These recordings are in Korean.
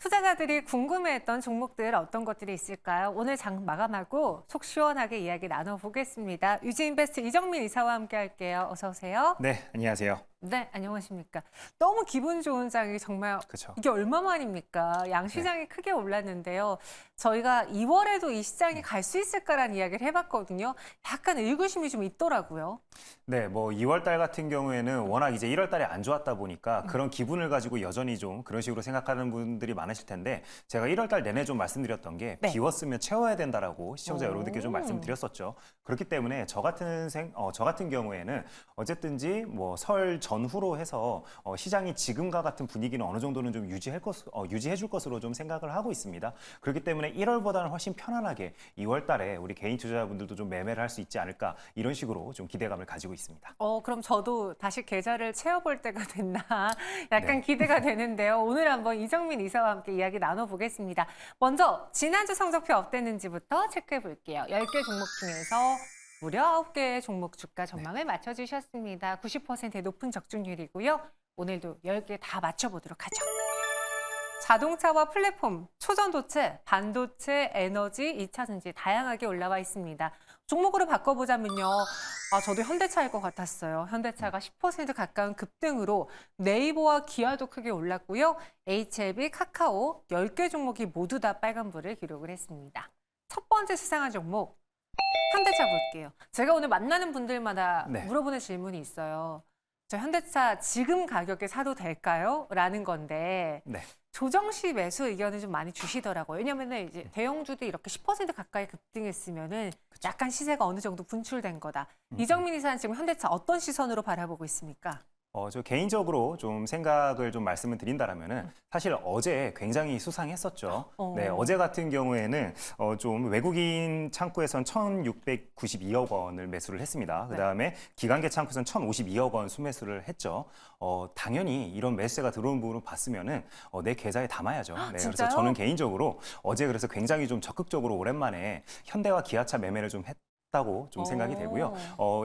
투자자들이 궁금해했던 종목들 어떤 것들이 있을까요? 오늘 장 마감하고 속 시원하게 이야기 나눠보겠습니다. 유지인베스트 이정민 이사와 함께 할게요. 어서 오세요. 네, 안녕하세요. 네, 안녕하십니까. 너무 기분 좋은 장이 정말 그렇죠. 이게 얼마만입니까? 양시장이 크게 올랐는데요. 저희가 2월에도 이 시장이 갈 수 있을까라는 이야기를 해봤거든요. 약간 의구심이 좀 있더라고요. 네, 뭐 2월 달 같은 경우에는 워낙 이제 1월 달에 안 좋았다 보니까 그런 기분을 가지고 여전히 좀 그런 식으로 생각하는 분들이 많으실 텐데 제가 1월 달 내내 좀 말씀드렸던 게 네. 비웠으면 채워야 된다라고 시청자 오. 여러분들께 좀 말씀드렸었죠. 그렇기 때문에 저 같은 경우에는 어쨌든지 뭐 설 전후로 해서 시장이 지금과 같은 분위기는 어느 정도는 좀 유지해 줄 것으로 좀 생각을 하고 있습니다. 그렇기 때문에 1월보다는 훨씬 편안하게 2월 달에 우리 개인 투자자분들도 좀 매매를 할 수 있지 않을까 이런 식으로 좀 기대감을 가지고 있습니다. 그럼 저도 다시 계좌를 채워볼 때가 됐나 약간 네. 기대가 되는데요. 오늘 한번 이정민 이사와 함께 이야기 나눠보겠습니다. 먼저 지난주 성적표 어땠는지부터 체크해 볼게요. 10개 종목 중에서 무려 9개의 종목 주가 전망을 맞춰주셨습니다. 90%의 높은 적중률이고요. 오늘도 10개 다 맞춰보도록 하죠. 자동차와 플랫폼, 초전도체, 반도체, 에너지, 2차 전지 다양하게 올라와 있습니다. 종목으로 바꿔보자면요. 저도 현대차일 것 같았어요. 현대차가 10% 가까운 급등으로 네이버와 기아도 크게 올랐고요. HLB, 카카오 10개 종목이 모두 다 빨간불을 기록을 했습니다. 첫 번째 수상한 종목, 현대차 볼게요. 제가 오늘 만나는 분들마다 네. 물어보는 질문이 있어요. 저 현대차 지금 가격에 사도 될까요? 라는 건데 네. 조정 시 매수 의견을 좀 많이 주시더라고요. 왜냐면은 이제 대형주들이 이렇게 10% 가까이 급등했으면은 약간 시세가 어느 정도 분출된 거다. 이정민 이사는 지금 현대차 어떤 시선으로 바라보고 있습니까? 저 개인적으로 좀 생각을 좀 말씀을 드린다라면은 사실 어제 굉장히 수상했었죠. 네, 어제 같은 경우에는 좀 외국인 창구에선 1,692억 원을 매수를 했습니다. 그다음에 기관계 창구에선 1,052억 원 수매수를 했죠. 당연히 이런 매수세가 들어온 부분을 봤으면은 내 계좌에 담아야죠. 네, 그래서 진짜요? 저는 개인적으로 어제 그래서 굉장히 좀 적극적으로 오랜만에 현대와 기아차 매매를 좀 다고 좀 생각이 되고요.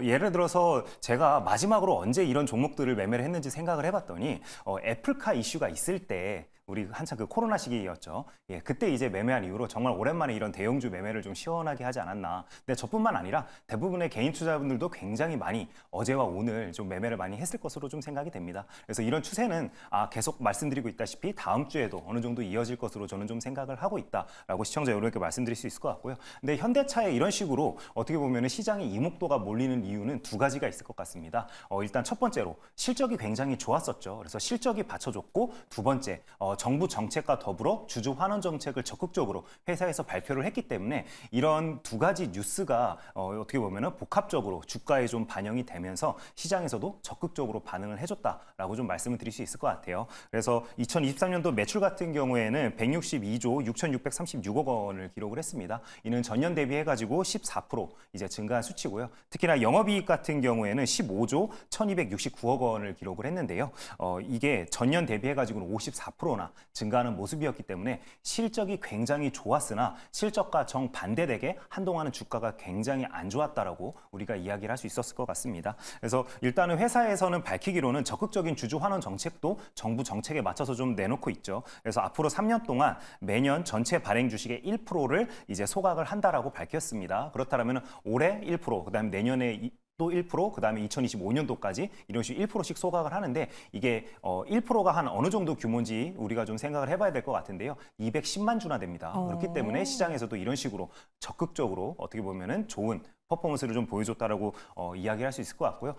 예를 들어서 제가 마지막으로 언제 이런 종목들을 매매를 했는지 생각을 해봤더니 애플카 이슈가 있을 때 우리 한참 그 코로나 시기였죠. 예, 그때 이제 매매한 이후로 정말 오랜만에 이런 대형주 매매를 좀 시원하게 하지 않았나. 근데 저뿐만 아니라 대부분의 개인 투자자분들도 굉장히 많이 어제와 오늘 좀 매매를 많이 했을 것으로 좀 생각이 됩니다. 그래서 이런 추세는 계속 말씀드리고 있다시피 다음 주에도 어느 정도 이어질 것으로 저는 좀 생각을 하고 있다라고 시청자 여러분께 말씀드릴 수 있을 것 같고요. 근데 현대차에 이런 식으로 어떻게 보면 시장의 이목도가 몰리는 이유는 두 가지가 있을 것 같습니다. 일단 첫 번째로 실적이 굉장히 좋았었죠. 그래서 실적이 받쳐줬고 두 번째 정부 정책과 더불어 주주 환원 정책을 적극적으로 회사에서 발표를 했기 때문에 이런 두 가지 뉴스가 어떻게 보면은 복합적으로 주가에 좀 반영이 되면서 시장에서도 적극적으로 반응을 해줬다라고 좀 말씀을 드릴 수 있을 것 같아요. 그래서 2023년도 매출 같은 경우에는 162조 6,636억 원을 기록을 했습니다. 이는 전년 대비해가지고 14% 이제 증가한 수치고요. 특히나 영업이익 같은 경우에는 15조 1,269억 원을 기록을 했는데요. 이게 전년 대비해가지고는 54%나 증가하는 모습이었기 때문에 실적이 굉장히 좋았으나 실적과 정반대되게 한동안은 주가가 굉장히 안 좋았다라고 우리가 이야기를 할 수 있었을 것 같습니다. 그래서 일단은 회사에서는 밝히기로는 적극적인 주주 환원 정책도 정부 정책에 맞춰서 좀 내놓고 있죠. 그래서 앞으로 3년 동안 매년 전체 발행 주식의 1%를 이제 소각을 한다라고 밝혔습니다. 그렇다면 올해 1%, 그다음에 내년에 또 1%, 그다음에 2025년도까지 이런 식으로 1%씩 소각을 하는데 이게 1%가 한 어느 정도 규모인지 우리가 좀 생각을 해봐야 될 것 같은데요. 210만 주나 됩니다. 그렇기 때문에 시장에서도 이런 식으로 적극적으로 어떻게 보면은 좋은 퍼포먼스를 좀 보여줬다라고 이야기할 수 있을 것 같고요.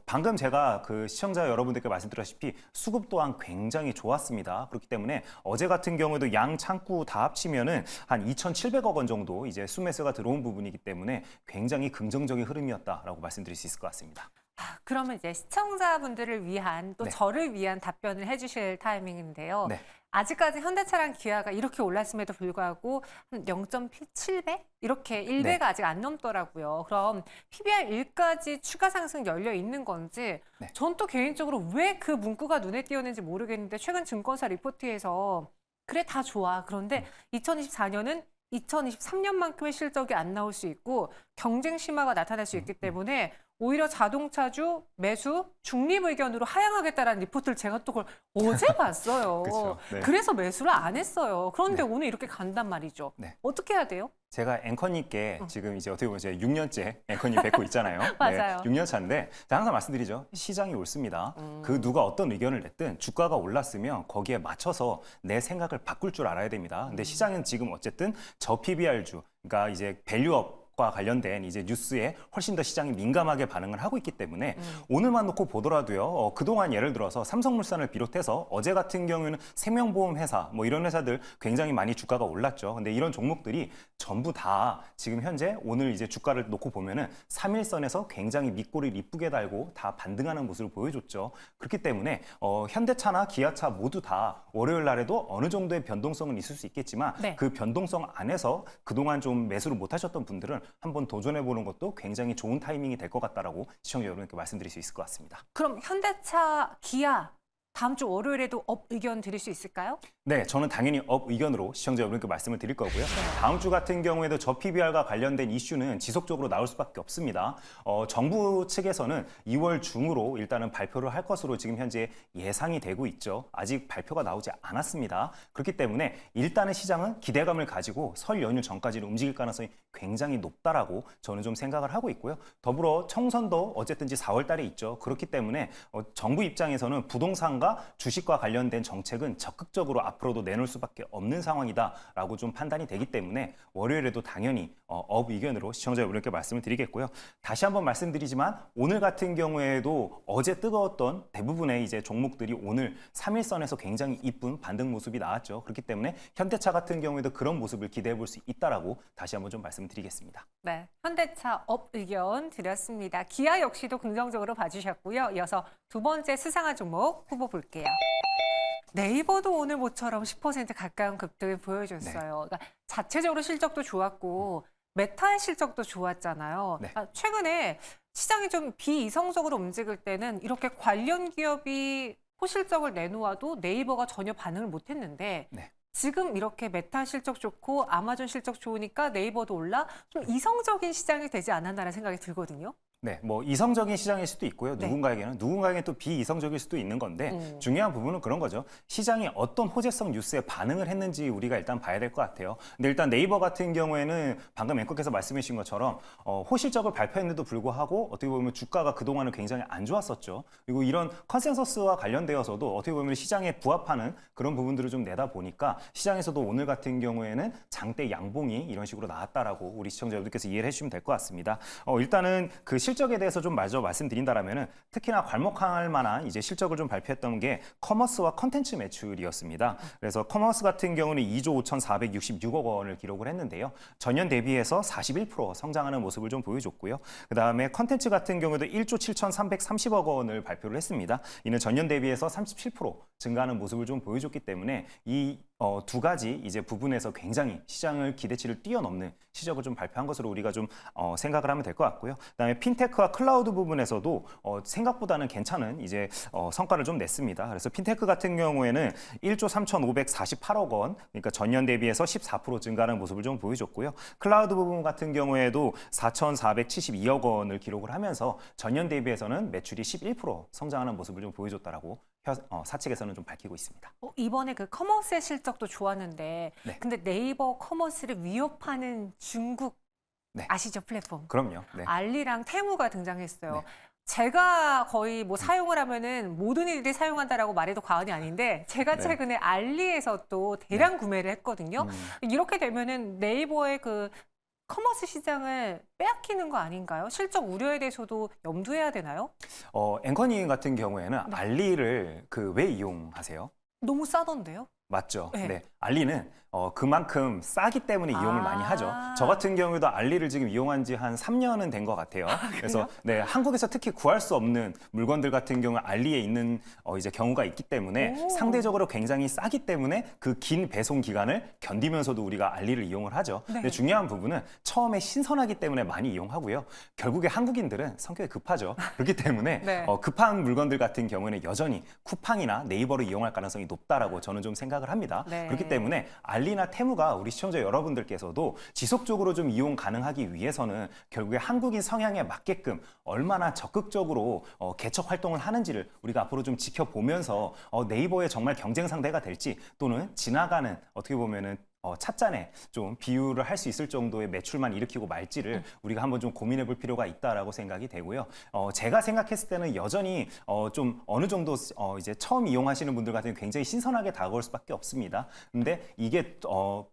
방금 제가 그 시청자 여러분들께 말씀드렸다시피 수급 또한 굉장히 좋았습니다. 그렇기 때문에 어제 같은 경우에도 양 창구 다 합치면은 한 2,700억 원 정도 이제 수매수가 들어온 부분이기 때문에 굉장히 긍정적인 흐름이었다라고 말씀드릴 수 있을 것 같습니다. 그러면 이제 시청자분들을 위한 또 네. 저를 위한 답변을 해주실 타이밍인데요. 네. 아직까지 현대차랑 기아가 이렇게 올랐음에도 불구하고 한 0.7배? 이렇게 1배가 네. 아직 안 넘더라고요. 그럼 PBR 1까지 추가 상승 열려 있는 건지 네. 전 또 개인적으로 왜 그 문구가 눈에 띄었는지 모르겠는데 최근 증권사 리포트에서 그래 다 좋아. 그런데 2024년은 2023년만큼의 실적이 안 나올 수 있고 경쟁 심화가 나타날 수 있기 때문에 오히려 자동차주 매수 중립 의견으로 하향하겠다라는 리포트를 제가 또 그걸 어제 봤어요. 그쵸, 네. 그래서 매수를 안 했어요. 그런데 네. 오늘 이렇게 간단 말이죠. 네. 어떻게 해야 돼요? 제가 앵커님께 지금 이제 어떻게 보면 이제 6년째 앵커님 뵙고 있잖아요. 맞아요. 6년 차인데 제가 항상 말씀드리죠. 시장이 옳습니다. 그 누가 어떤 의견을 냈든 주가가 올랐으면 거기에 맞춰서 내 생각을 바꿀 줄 알아야 됩니다. 근데 시장은 지금 어쨌든 저PBR주, 그러니까 이제 밸류업 과 관련된 이제 뉴스에 훨씬 더 시장이 민감하게 반응을 하고 있기 때문에 오늘만 놓고 보더라도요. 그동안 예를 들어서 삼성물산을 비롯해서 어제 같은 경우에는 생명보험회사 뭐 이런 회사들 굉장히 많이 주가가 올랐죠. 근데 이런 종목들이 전부 다 지금 현재 오늘 이제 주가를 놓고 보면은 3일선에서 굉장히 밑꼬리를 이쁘게 달고 다 반등하는 모습을 보여줬죠. 그렇기 때문에 현대차나 기아차 모두 다 월요일 날에도 어느 정도의 변동성은 있을 수 있겠지만 네. 그 변동성 안에서 그동안 좀 매수를 못 하셨던 분들은 한번 도전해보는 것도 굉장히 좋은 타이밍이 될 것 같다라고 시청자 여러분께 말씀드릴 수 있을 것 같습니다. 그럼 현대차, 기아 다음 주 월요일에도 업 의견 드릴 수 있을까요? 네, 저는 당연히 업 의견으로 시청자 여러분께 말씀을 드릴 거고요. 다음 주 같은 경우에도 저PBR과 관련된 이슈는 지속적으로 나올 수밖에 없습니다. 정부 측에서는 2월 중으로 일단은 발표를 할 것으로 지금 현재 예상이 되고 있죠. 아직 발표가 나오지 않았습니다. 그렇기 때문에 일단은 시장은 기대감을 가지고 설 연휴 전까지는 움직일 가능성이 굉장히 높다라고 저는 좀 생각을 하고 있고요. 더불어 총선도 어쨌든지 4월 달에 있죠. 그렇기 때문에 정부 입장에서는 부동산과 주식과 관련된 정책은 적극적으로 앞으로도 내놓을 수밖에 없는 상황이다라고 좀 판단이 되기 때문에 월요일에도 당연히 업 의견으로 시청자 여러분께 말씀을 드리겠고요. 다시 한번 말씀드리지만 오늘 같은 경우에도 어제 뜨거웠던 대부분의 이제 종목들이 오늘 3일선에서 굉장히 이쁜 반등 모습이 나왔죠. 그렇기 때문에 현대차 같은 경우에도 그런 모습을 기대해 볼 수 있다라고 다시 한번 좀 말씀드리겠습니다. 네, 현대차 업 의견 드렸습니다. 기아 역시도 긍정적으로 봐주셨고요. 이어서 두 번째 수상한 종목 후보 볼게요. 네이버도 오늘 모처럼 10% 가까운 급등을 보여줬어요. 그러니까 자체적으로 실적도 좋았고 메타의 실적도 좋았잖아요. 네. 그러니까 최근에 시장이 좀 비이성적으로 움직일 때는 이렇게 관련 기업이 호실적을 내놓아도 네이버가 전혀 반응을 못했는데 네. 지금 이렇게 메타 실적 좋고 아마존 실적 좋으니까 네이버도 올라 좀 이성적인 시장이 되지 않았나라는 생각이 들거든요. 네, 뭐 이성적인 시장일 수도 있고요. 네. 누군가에게는 또 비이성적일 수도 있는 건데 중요한 부분은 그런 거죠. 시장이 어떤 호재성 뉴스에 반응을 했는지 우리가 일단 봐야 될 것 같아요. 근데 일단 네이버 같은 경우에는 방금 앵커께서 말씀해 주신 것처럼 호실적을 발표했는데도 불구하고 어떻게 보면 주가가 그동안은 굉장히 안 좋았었죠. 그리고 이런 컨센서스와 관련되어서도 어떻게 보면 시장에 부합하는 그런 부분들을 좀 내다 보니까 시장에서도 오늘 같은 경우에는 장대 양봉이 이런 식으로 나왔다라고 우리 시청자 여러분께서 이해를 해주시면 될 것 같습니다. 일단은 그 실적에 대해서 좀 마저 말씀드린다라면은 특히나 괄목할 만한 이제 실적을 좀 발표했던 게 커머스와 컨텐츠 매출이었습니다. 그래서 커머스 같은 경우는 2조 5,466억 원을 기록을 했는데요. 전년 대비해서 41% 성장하는 모습을 좀 보여줬고요. 그다음에 컨텐츠 같은 경우도 1조 7,330억 원을 발표를 했습니다. 이는 전년 대비해서 37% 증가하는 모습을 좀 보여줬기 때문에 이 두 가지 이제 부분에서 굉장히 시장을 기대치를 뛰어넘는 실적을 좀 발표한 것으로 우리가 좀 생각을 하면 될 것 같고요. 그다음에 핀테크와 클라우드 부분에서도 생각보다는 괜찮은 이제 성과를 좀 냈습니다. 그래서 핀테크 같은 경우에는 1조 3,548억 원, 그러니까 전년 대비해서 14% 증가하는 모습을 좀 보여줬고요. 클라우드 부분 같은 경우에도 4,472억 원을 기록을 하면서 전년 대비해서는 매출이 11% 성장하는 모습을 좀 보여줬다라고 사측에서는 좀 밝히고 있습니다. 이번에 그 커머스의 실적도 좋았는데 네. 근데 네이버 커머스를 위협하는 중국 네. 아시죠? 플랫폼. 그럼요. 네. 알리랑 테무가 등장했어요. 네. 제가 거의 뭐 사용을 하면은 모든 이들이 사용한다라고 말해도 과언이 아닌데 제가 네. 최근에 알리에서 또 대량 구매를 했거든요. 이렇게 되면은 네이버의 그 커머스 시장을 빼앗기는 거 아닌가요? 실적 우려에 대해서도 염두해야 되나요? 앵커님 같은 경우에는 알리를 왜 이용하세요? 너무 싸던데요? 맞죠. 네. 네. 알리는 그만큼 싸기 때문에 이용을 많이 하죠. 저 같은 경우에도 알리를 지금 이용한 지 한 3년은 된 것 같아요. 그래서 네, 한국에서 특히 구할 수 없는 물건들 같은 경우 알리에 있는 이제 경우가 있기 때문에 오. 상대적으로 굉장히 싸기 때문에 그 긴 배송 기간을 견디면서도 우리가 알리를 이용을 하죠. 네. 근데 중요한 부분은 처음에 신선하기 때문에 많이 이용하고요. 결국에 한국인들은 성격이 급하죠. 그렇기 때문에 네. 급한 물건들 같은 경우에는 여전히 쿠팡이나 네이버를 이용할 가능성이 높다라고 저는 좀 생각을 생각을 합니다. 네. 그렇기 때문에 알리나 테무가 우리 시청자 여러분들께서도 지속적으로 좀 이용 가능하기 위해서는 결국에 한국인 성향에 맞게끔 얼마나 적극적으로 개척 활동을 하는지를 우리가 앞으로 좀 지켜보면서 네이버의 정말 경쟁 상대가 될지 또는 지나가는 어떻게 보면은 찻잔에 좀 비유를 할 수 있을 정도의 매출만 일으키고 말지를 우리가 한번 좀 고민해 볼 필요가 있다라고 생각이 되고요. 제가 생각했을 때는 여전히 좀 어느 정도 이제 처음 이용하시는 분들 같은 경우 굉장히 신선하게 다가올 수밖에 없습니다. 근데 이게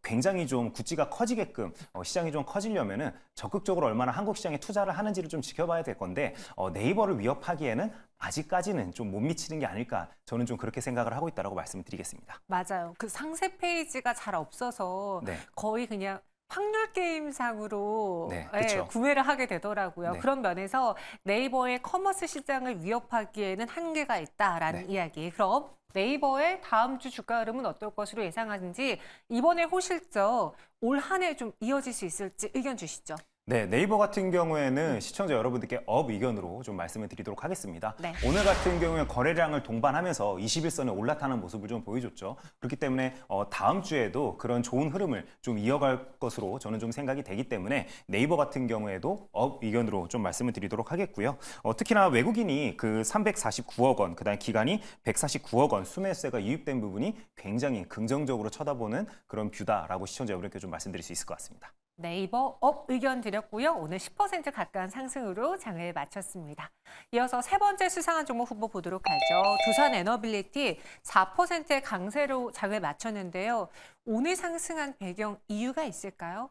굉장히 좀 구찌가 커지게끔 시장이 좀 커지려면은 적극적으로 얼마나 한국 시장에 투자를 하는지를 좀 지켜봐야 될 건데 네이버를 위협하기에는 아직까지는 좀 못 미치는 게 아닐까 저는 좀 그렇게 생각을 하고 있다라고 말씀을 드리겠습니다. 맞아요. 그 상세 페이지가 잘 없어서 네. 거의 그냥 확률 게임상으로 네, 예, 그쵸. 구매를 하게 되더라고요. 네. 그런 면에서 네이버의 커머스 시장을 위협하기에는 한계가 있다라는 네. 이야기. 그럼 네이버의 다음 주 주가 흐름은 어떨 것으로 예상하는지 이번에 호실적 올 한 해 좀 이어질 수 있을지 의견 주시죠. 네, 네이버 같은 경우에는 시청자 여러분들께 업 의견으로 좀 말씀을 드리도록 하겠습니다. 네. 오늘 같은 경우에 거래량을 동반하면서 21선에 올라타는 모습을 좀 보여줬죠. 그렇기 때문에 다음 주에도 그런 좋은 흐름을 좀 이어갈 것으로 저는 좀 생각이 되기 때문에 네이버 같은 경우에도 업 의견으로 좀 말씀을 드리도록 하겠고요. 특히나 외국인이 그 349억 원, 그다음에 기간이 149억 원 수매수세가 유입된 부분이 굉장히 긍정적으로 쳐다보는 그런 뷰다라고 시청자 여러분께 좀 말씀드릴 수 있을 것 같습니다. 네이버 업 의견 드렸고요. 오늘 10% 가까운 상승으로 장을 마쳤습니다. 이어서 세 번째 수상한 종목 후보 보도록 하죠. 두산 에너빌리티 4%의 강세로 장을 마쳤는데요. 오늘 상승한 배경 이유가 있을까요?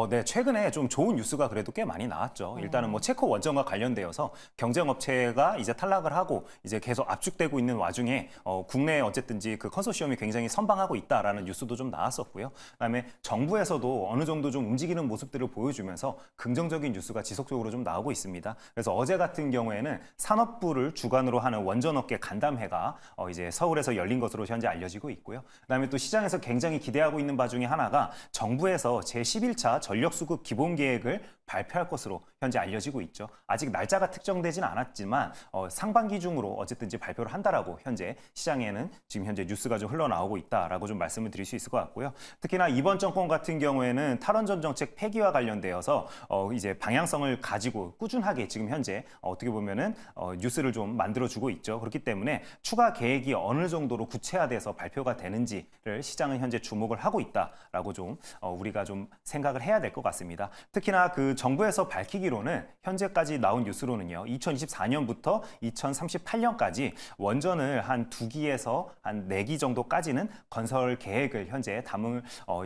네, 최근에 좀 좋은 뉴스가 그래도 꽤 많이 나왔죠. 일단은 뭐 체코 원전과 관련되어서 경쟁업체가 이제 탈락을 하고 이제 계속 압축되고 있는 와중에 국내 어쨌든지 그 컨소시엄이 굉장히 선방하고 있다라는 뉴스도 좀 나왔었고요. 그다음에 정부에서도 어느 정도 좀 움직이는 모습들을 보여주면서 긍정적인 뉴스가 지속적으로 좀 나오고 있습니다. 그래서 어제 같은 경우에는 산업부를 주관으로 하는 원전업계 간담회가 이제 서울에서 열린 것으로 현재 알려지고 있고요. 그다음에 또 시장에서 굉장히 기대하고 있는 바 중에 하나가 정부에서 제11차 전력수급 기본계획을 발표할 것으로 현재 알려지고 있죠. 아직 날짜가 특정되진 않았지만 상반기 중으로 어쨌든지 발표를 한다라고 현재 시장에는 지금 현재 뉴스가 좀 흘러나오고 있다라고 좀 말씀을 드릴 수 있을 것 같고요. 특히나 이번 정권 같은 경우에는 탈원전 정책 폐기와 관련되어서 이제 방향성을 가지고 꾸준하게 지금 현재 어떻게 보면은 뉴스를 좀 만들어주고 있죠. 그렇기 때문에 추가 계획이 어느 정도로 구체화돼서 발표가 되는지를 시장은 현재 주목을 하고 있다라고 좀 우리가 좀 생각을 해야 될 것 같습니다. 특히나 그 정부에서 밝히기로는 현재까지 나온 뉴스로는요. 2024년부터 2038년까지 원전을 한 2기에서 한 4기 정도까지는 건설 계획을 현재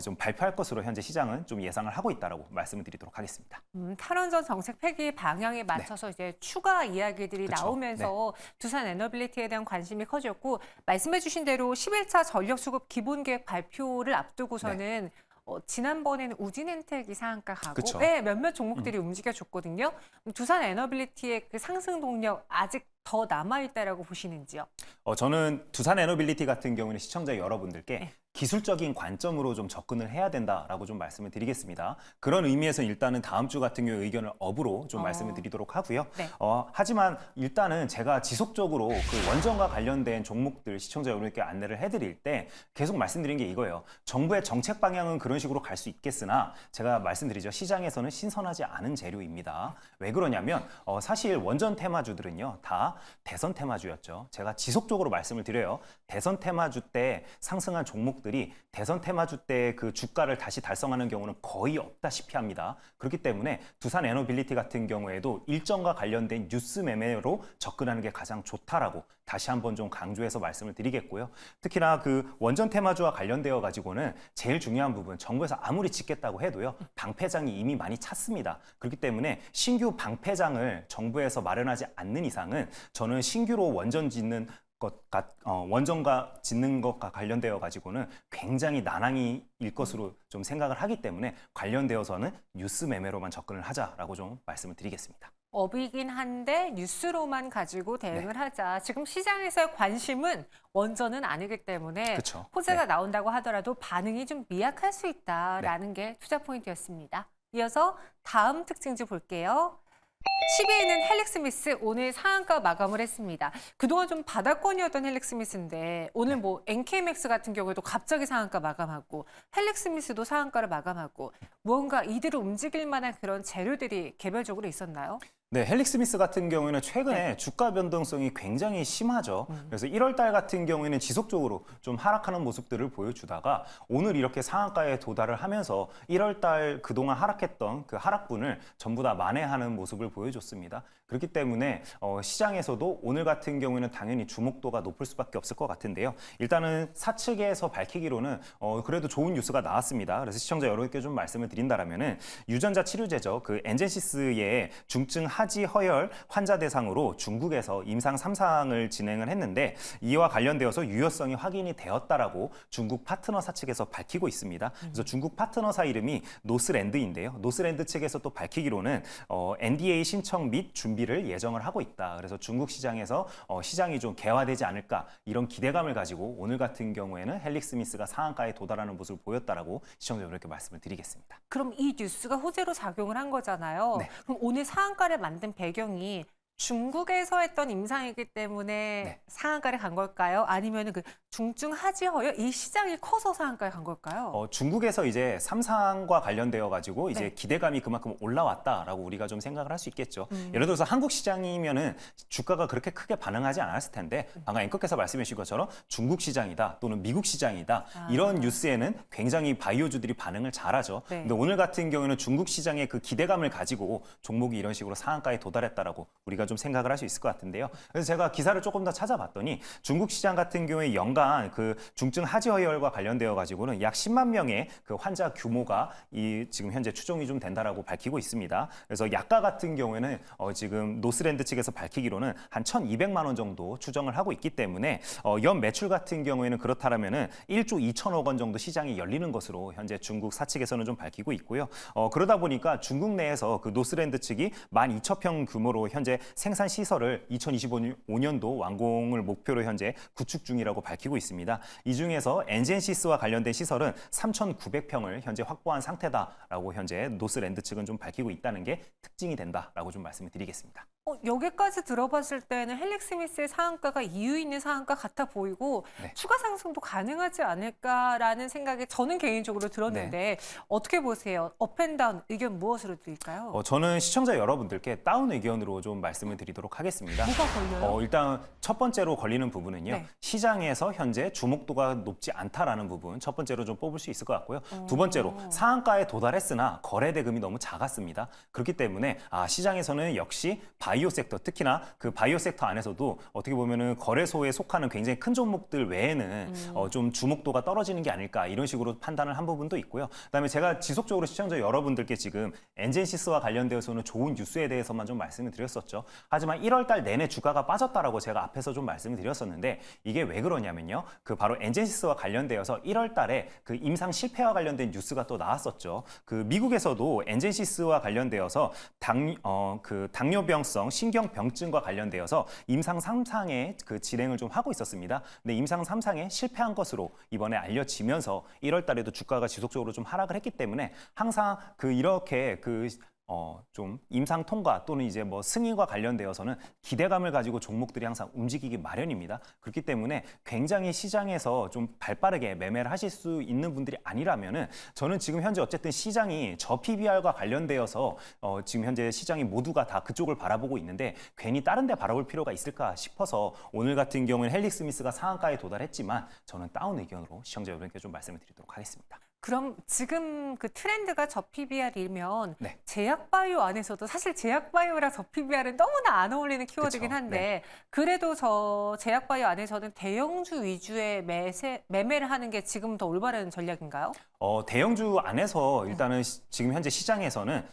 좀 발표할 것으로 현재 시장은 좀 예상을 하고 있다라고 말씀을 드리도록 하겠습니다. 탈원전 정책 폐기 방향에 맞춰서 이제 추가 이야기들이 그쵸. 나오면서 두산 에너빌리티에 대한 관심이 커졌고 말씀해 주신 대로 11차 전력수급 기본계획 발표를 앞두고서는 지난번에는 우진엔텍이 상한가 가고 그쵸. 네, 몇몇 종목들이 움직여줬거든요. 두산 에너빌리티의 그 상승 동력 아직 더 남아있다라고 보시는지요? 저는 두산 에너빌리티 같은 경우는 시청자 여러분들께 네. 기술적인 관점으로 좀 접근을 해야 된다라고 좀 말씀을 드리겠습니다. 그런 의미에서 일단은 다음 주 같은 경우 의견을 업으로 좀 말씀을 드리도록 하고요. 네. 하지만 일단은 제가 지속적으로 그 원전과 관련된 종목들 시청자 여러분께 안내를 해드릴 때 계속 말씀드린 게 이거예요. 정부의 정책 방향은 그런 식으로 갈 수 있겠으나 제가 말씀드리죠. 시장에서는 신선하지 않은 재료입니다. 왜 그러냐면 사실 원전 테마주들은요. 다 대선 테마주였죠. 제가 지속적으로 말씀을 드려요. 대선 테마주 때 상승한 종목들이 대선 테마주 때 그 주가를 다시 달성하는 경우는 거의 없다시피 합니다. 그렇기 때문에 두산 에너빌리티 같은 경우에도 일정과 관련된 뉴스 매매로 접근하는 게 가장 좋다라고 다시 한번 좀 강조해서 말씀을 드리겠고요. 특히나 그 원전 테마주와 관련되어 가지고는 제일 중요한 부분 정부에서 아무리 짓겠다고 해도요. 방패장이 이미 많이 찼습니다. 그렇기 때문에 신규 방패장을 정부에서 마련하지 않는 이상은 저는 신규로 원전과 짓는 것과 관련되어 가지고는 굉장히 난항일 것으로 좀 생각을 하기 때문에 관련되어서는 뉴스 매매로만 접근을 하자라고 좀 말씀을 드리겠습니다. 업이긴 한데 뉴스로만 가지고 대응을 하자. 지금 시장에서의 관심은 원전은 아니기 때문에 그쵸. 호재가 나온다고 하더라도 반응이 좀 미약할 수 있다라는 게 투자 포인트였습니다. 이어서 다음 특징주 볼게요. 10위에 있는 헬릭스미스 오늘 상한가 마감을 했습니다. 그동안 좀 바닥권이었던 헬릭스미스인데 오늘 뭐 NK맥스 같은 경우에도 갑자기 상한가 마감하고 헬릭스미스도 상한가를 마감하고 무언가 이들을 움직일 만한 그런 재료들이 개별적으로 있었나요? 네, 헬릭스미스 같은 경우에는 최근에 주가 변동성이 굉장히 심하죠. 그래서 1월 달 같은 경우에는 지속적으로 좀 하락하는 모습들을 보여주다가 오늘 이렇게 상한가에 도달을 하면서 1월 달 그동안 하락했던 그 하락분을 전부 다 만회하는 모습을 보여줬습니다. 그렇기 때문에 시장에서도 오늘 같은 경우에는 당연히 주목도가 높을 수밖에 없을 것 같은데요. 일단은 사측에서 밝히기로는 그래도 좋은 뉴스가 나왔습니다. 그래서 시청자 여러분께 좀 말씀을 드린다라면은 유전자 치료제죠. 그 엔젠시스의 중증 하지 허혈 환자 대상으로 중국에서 임상 3상을 진행을 했는데 이와 관련되어서 유효성이 확인이 되었다라고 중국 파트너사 측에서 밝히고 있습니다. 그래서 중국 파트너사 이름이 노스랜드인데요. 노스랜드 측에서 또 밝히기로는 NDA 신청 및 준비를 예정을 하고 있다. 그래서 중국 시장에서 시장이 좀 개화되지 않을까 이런 기대감을 가지고 오늘 같은 경우에는 헬릭스미스가 상한가에 도달하는 모습을 보였다라고 시청자 여러분께 말씀을 드리겠습니다. 그럼 이 뉴스가 호재로 작용을 한 거잖아요. 네. 그럼 오늘 상한가를 만든 배경이 중국에서 했던 임상이기 때문에 네. 상한가를 간 걸까요? 아니면 그 중증 하지 허혈 이 시장이 커서 상한가에 간 걸까요? 중국에서 이제 3상과 관련되어 가지고 이제 네. 기대감이 그만큼 올라왔다라고 우리가 좀 생각을 할 수 있겠죠. 예를 들어서 한국 시장이면은 주가가 그렇게 크게 반응하지 않았을 텐데 방금 앵커께서 말씀해 주신 것처럼 중국 시장이다 또는 미국 시장이다 이런 뉴스에는 굉장히 바이오주들이 반응을 잘하죠. 네. 근데 오늘 같은 경우에는 중국 시장의 그 기대감을 가지고 종목이 이런 식으로 상한가에 도달했다라고 우리가 좀 생각을 할 수 있을 것 같은데요. 그래서 제가 기사를 조금 더 찾아봤더니 중국 시장 같은 경우에 연간 그 중증 하지허혈과 관련되어 가지고는 약 10만 명의 그 환자 규모가 지금 현재 추정이 좀 된다라고 밝히고 있습니다. 그래서 약가 같은 경우에는 지금 노스랜드 측에서 밝히기로는 한 1,200만 원 정도 추정을 하고 있기 때문에 연 매출 같은 경우에는 그렇다면은 1조 2천억 원 정도 시장이 열리는 것으로 현재 중국 사측에서는 좀 밝히고 있고요. 그러다 보니까 중국 내에서 그 노스랜드 측이 12,000평 규모로 현재 생산 시설을 2025년도 완공을 목표로 현재 구축 중이라고 밝히고 있습니다. 이 중에서 엔젠시스와 관련된 시설은 3,900평을 현재 확보한 상태다라고 현재 노스랜드 측은 좀 밝히고 있다는 게 특징이 된다라고 좀 말씀을 드리겠습니다. 여기까지 들어봤을 때는 헬릭스미스의 상한가가 이유 있는 상한가 같아 보이고 네. 추가 상승도 가능하지 않을까라는 생각이 저는 개인적으로 들었는데 어떻게 보세요? 업앤다운 의견 무엇으로 드릴까요? 저는 시청자 여러분들께 다운 의견으로 좀 말씀을 드리도록 하겠습니다. 뭐가 걸려요? 일단 첫 번째로 걸리는 부분은요. 네. 시장에서 현재 주목도가 높지 않다라는 부분 첫 번째로 좀 뽑을 수 있을 것 같고요. 두 번째로 상한가에 도달했으나 거래 대금이 너무 작았습니다. 그렇기 때문에 시장에서는 역시 바이오 섹터, 특히나 그 바이오 섹터 안에서도 어떻게 보면은 거래소에 속하는 굉장히 큰 종목들 외에는 좀 주목도가 떨어지는 게 아닐까 이런 식으로 판단을 한 부분도 있고요. 그다음에 제가 지속적으로 시청자 여러분들께 지금 엔젠시스와 관련되어서는 좋은 뉴스에 대해서만 좀 말씀을 드렸었죠. 하지만 1월 달 내내 주가가 빠졌다라고 제가 앞에서 좀 말씀을 드렸었는데 이게 왜 그러냐면요. 그 바로 엔젠시스와 관련되어서 1월 달에 그 임상 실패와 관련된 뉴스가 또 나왔었죠. 그 미국에서도 엔젠시스와 관련되어서 당뇨병성 신경병증과 관련되어서 임상 3상의 그 진행을 좀 하고 있었습니다. 근데 임상 3상에 실패한 것으로 이번에 알려지면서 1월 달에도 주가가 지속적으로 좀 하락을 했기 때문에 항상 이렇게 좀 임상 통과 또는 이제 뭐 승인과 관련되어서는 기대감을 가지고 종목들이 항상 움직이기 마련입니다. 그렇기 때문에 굉장히 시장에서 좀 발빠르게 매매를 하실 수 있는 분들이 아니라면은 저는 지금 현재 어쨌든 시장이 저 PBR과 관련되어서 지금 현재 시장이 모두가 다 그쪽을 바라보고 있는데 괜히 다른 데 바라볼 필요가 있을까 싶어서 오늘 같은 경우는 헬릭스미스가 상한가에 도달했지만 저는 다운 의견으로 시청자 여러분께 좀 말씀을 드리도록 하겠습니다. 그럼 지금 그 트렌드가 저 PBR이면 네. 제약바이오 안에서도 사실 제약바이오랑 저 PBR은 너무나 안 어울리는 키워드긴 그쵸. 한데 네. 그래도 저 제약바이오 안에서는 대형주 위주의 매매를 하는 게 지금 더 올바른 전략인가요? 대형주 안에서 일단은 지금 현재 시장에서는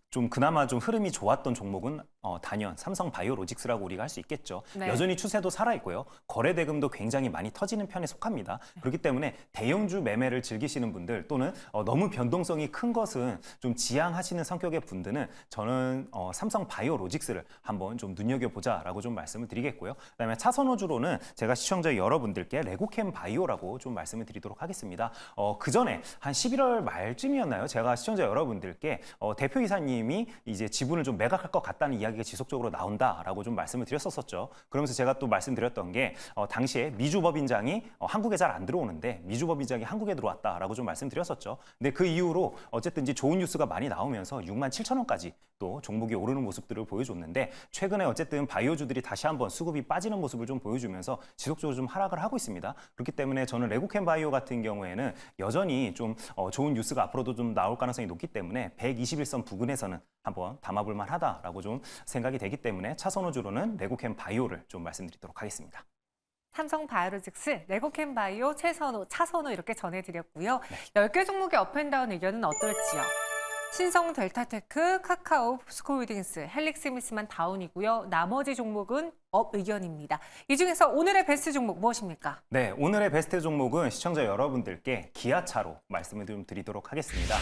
좀 그나마 좀 흐름이 좋았던 종목은 단연 삼성 바이오로직스라고 우리가 할 수 있겠죠. 네. 여전히 추세도 살아있고요. 거래 대금도 굉장히 많이 터지는 편에 속합니다. 그렇기 때문에 대형주 매매를 즐기시는 분들 또는 너무 변동성이 큰 것은 좀 지양하시는 성격의 분들은 저는 삼성 바이오로직스를 한번 좀 눈여겨보자라고 좀 말씀을 드리겠고요. 그다음에 차선호주로는 제가 시청자 여러분들께 레고캠 바이오라고 좀 말씀을 드리도록 하겠습니다. 그 전에 한 11월 말쯤이었나요? 제가 시청자 여러분들께 대표이사님이 이제 지분을 좀 매각할 것 같다는 이야기가 지속적으로 나온다라고 좀 말씀을 드렸었죠. 그러면서 제가 또 말씀드렸던 게 당시에 미주법인장이 한국에 잘 안 들어오는데 미주법인장이 한국에 들어왔다라고 좀 말씀드렸었죠. 근데 그 이후로 어쨌든 이제 좋은 뉴스가 많이 나오면서 67,000원까지 또 종목이 오르는 모습들을 보여줬는데 최근에 어쨌든 바이오주들이 다시 한번 수급이 빠지는 모습을 좀 보여주면서 지속적으로 좀 하락을 하고 있습니다. 그렇기 때문에 저는 레고캠 바이오 같은 경우에는 여전히 좀 좋은 뉴스가 앞으로도 좀 나올 가능성이 높기 때문에 121선 부근에서는 한번 담아볼 만하다라고 좀 생각이 되기 때문에 차선호주로는 레고캠 바이오를 좀 말씀드리도록 하겠습니다. 삼성 바이오로직스, 레고캠 바이오, 차선호 이렇게 전해드렸고요. 10개 종목의 업앤다운 의견은 어떨지요? 신성 델타테크, 카카오, 포스코홀딩스, 헬릭스미스만 다운이고요. 나머지 종목은 업 의견입니다. 이 중에서 오늘의 베스트 종목 무엇입니까? 네, 오늘의 베스트 종목은 시청자 여러분들께 기아차로 말씀을 좀 드리도록 하겠습니다.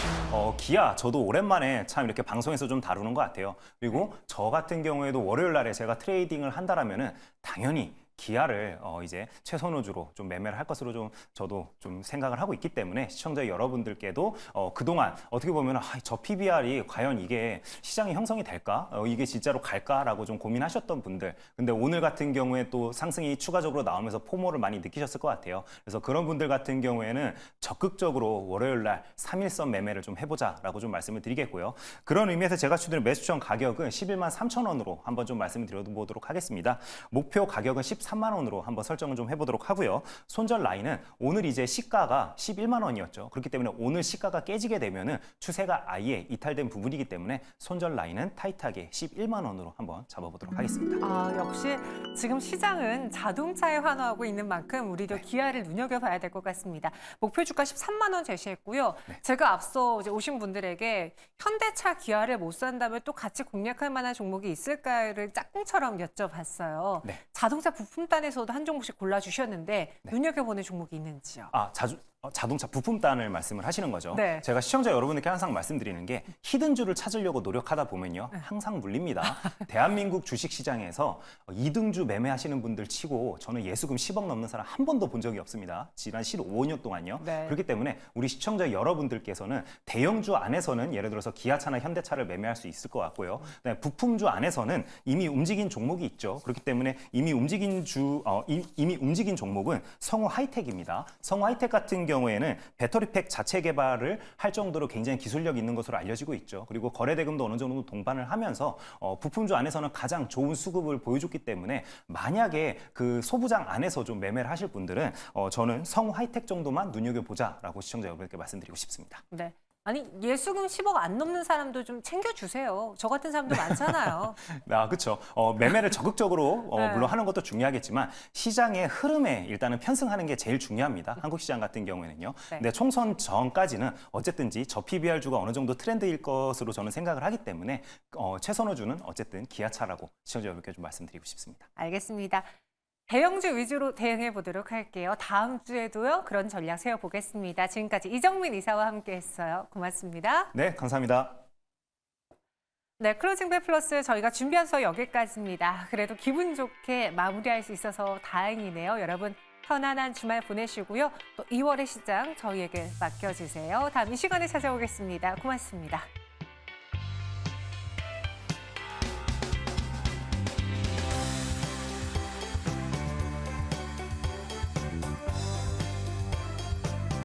기아, 저도 오랜만에 참 이렇게 방송에서 좀 다루는 것 같아요. 그리고 저 같은 경우에도 월요일 날에 제가 트레이딩을 한다라면은 당연히 기아를 이제 최선호주로 좀 매매를 할 것으로 좀 저도 좀 생각을 하고 있기 때문에 시청자 여러분들께도 그동안 어떻게 보면 저 PBR이 과연 이게 시장이 형성이 될까? 이게 진짜로 갈까라고 좀 고민하셨던 분들. 근데 오늘 같은 경우에 또 상승이 추가적으로 나오면서 포모를 많이 느끼셨을 것 같아요. 그래서 그런 분들 같은 경우에는 적극적으로 월요일 날 3일선 매매를 좀 해보자라고 좀 말씀을 드리겠고요. 그런 의미에서 제가 추천드린 매수점 가격은 11만 3천 원으로 한번 좀 말씀을 드려보도록 하겠습니다. 목표 가격은 13만 원으로 한번 설정을 좀 해보도록 하고요. 손절 라인은 오늘 이제 시가가 11만 원이었죠. 그렇기 때문에 오늘 시가가 깨지게 되면은 추세가 아예 이탈된 부분이기 때문에 손절 라인은 타이트하게 11만 원으로 한번 잡아보도록 하겠습니다. 역시 지금 시장은 자동차에 환호하고 있는 만큼 우리도 기아를 눈여겨봐야 될 것 같습니다. 목표 주가 13만 원 제시했고요. 제가 앞서 이제 오신 분들에게 현대차 기아를 못 산다면 또 같이 공략할 만한 종목이 있을까를 짝꿍처럼 여쭤봤어요. 네. 자동차 부품단에서도 한 종목씩 골라주셨는데 눈여겨보는 종목이 있는지요? 자동차 부품단을 말씀을 하시는 거죠. 네. 제가 시청자 여러분들께 항상 말씀드리는 게 히든주를 찾으려고 노력하다 보면요. 항상 물립니다. 대한민국 주식시장에서 이등주 매매하시는 분들 치고 저는 예수금 10억 넘는 사람 한 번도 본 적이 없습니다. 지난 15년 동안요. 네. 그렇기 때문에 우리 시청자 여러분들께서는 대형주 안에서는 예를 들어서 기아차나 현대차를 매매할 수 있을 것 같고요. 부품주 안에서는 이미 움직인 종목이 있죠. 그렇기 때문에 이미 움직인 종목은 성우 하이텍입니다. 성우 하이텍 같은 경우에는 배터리팩 자체 개발을 할 정도로 굉장히 기술력 있는 것으로 알려지고 있죠. 그리고 거래대금도 어느 정도 동반을 하면서 부품주 안에서는 가장 좋은 수급을 보여줬기 때문에 만약에 그 소부장 안에서 좀 매매를 하실 분들은 저는 성우 하이텍 정도만 눈여겨보자라고 시청자 여러분께 말씀드리고 싶습니다. 네. 아니 예수금 10억 안 넘는 사람도 좀 챙겨주세요. 저 같은 사람도 많잖아요. 그렇죠. 매매를 적극적으로 네. 물론 하는 것도 중요하겠지만 시장의 흐름에 일단은 편승하는 게 제일 중요합니다. 한국 시장 같은 경우에는요. 네. 근데 총선 전까지는 어쨌든지 저 PBR주가 어느 정도 트렌드일 것으로 저는 생각을 하기 때문에 최선호주는 어쨌든 기아차라고 시청자 여러분께 좀 말씀드리고 싶습니다. 알겠습니다. 대형주 위주로 대응해 보도록 할게요. 다음 주에도요. 그런 전략 세워보겠습니다. 지금까지 이정민 이사와 함께했어요. 고맙습니다. 네, 감사합니다. 네, 클로징벨 플러스 저희가 준비한 수업 여기까지입니다. 그래도 기분 좋게 마무리할 수 있어서 다행이네요. 여러분 편안한 주말 보내시고요. 또 2월의 시장 저희에게 맡겨주세요. 다음 이 시간에 찾아오겠습니다. 고맙습니다.